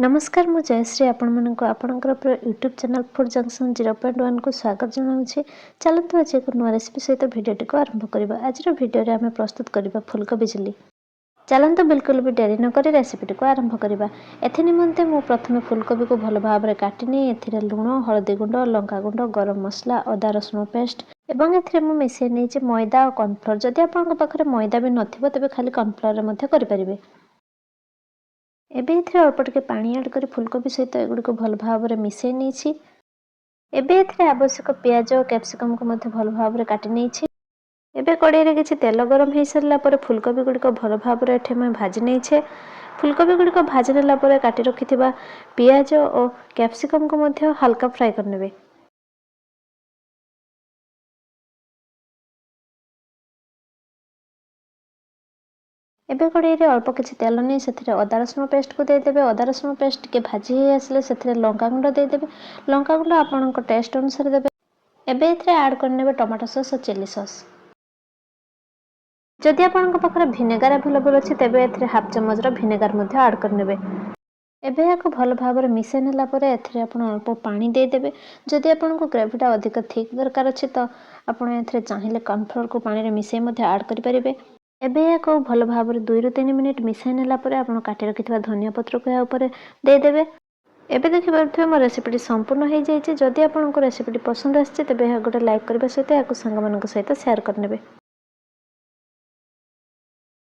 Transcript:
नमस्कार मु जयश्री आपणकर यूट्यूब चैनल फूड जंक्शन 0.1 को स्वागत जनाऊँगी। चलते आज एक नुआ रेसिपी सहित भिडियोटी को आरंभ करवा। आज भिडियो आम प्रस्तुत करवा फुलकोबी चिली। चलते बिल्कुल भी डेरी नक रेसिपी को आरंभ करवा। एनिमते मु प्रथम फुलकोबी को भल भाव में काटिनी ए लुण हलदी गुंड लंका गुंड गरम मसला अदा रसुण पेस्ट एवं ए मिसई नहीं मैदा और कॉर्नफ्लोर। जदि आपंक पाखे मैदा भी नथिबो तेबे खाली कॉर्नफ्लोर करें। एबे एथिरे अल्प टिके पानी ऐड कर फुलकोबी सहित एगुड़ी को भल भाव में मिसई नहीं। एबे एथिरे आवश्यक प्याज और कैप्सिकम को मध्य भल भाव में काटी नहीं। एबे कड़ाई रे किछि तेल गरम हो सारा पर फुलकोबी गुड़ी को भल भाव में एठे मैं भाजी नहीं। फुलकोबी गुड़ी को भाजी नेला पर काटी रखिथिबा प्याज और कैप्सिकम को मध्य हल्का फ्राई करनेबे। एबे कड़ाई रे अल्प किछि तेल नहीं से अदा रसुण पेस्ट को देदेवे। अदा रसुण पेस्ट के भाजी हो आसले से लंका गुंड देदेवे। लंका गुंड आपण टेस्ट अनुसार देवे। एबे एथिरे ऐड करनेबे टमाटो सॉस और चिली सॉस। जदि आपनक पाखरे भिनेगार अवेलेबल अछि तेबे एथिरे हाफ चम्मच भिनेगार मध्य ऐड करनेबे। एबे याको भल भाव में मिसई नेला परे एथिरे आपण अल्प पानी देदेवे। जदि आपनको ग्रेवीटा अधिक थिक दरकार अछि तो आपण एथिरे चाहिए कॉर्नफ्लोर को पानी रे मिसई मध्य ऐड करि परिबे। एबे याको भल भाव में 2 ରୁ 3 मिनिट मिसई नेला परे आपण काटी रखिथिबा धनिया पत्र को या ऊपर देदेवे। एबे देखि पारुथिबे मो रेसिपीटी संपूर्ण हो जाइए। जदि आपनको रेसिपीटी पसंद आछि तेबे गोटे लाइक करबा सहित याको संग मानक सहित शेयर करनेबे।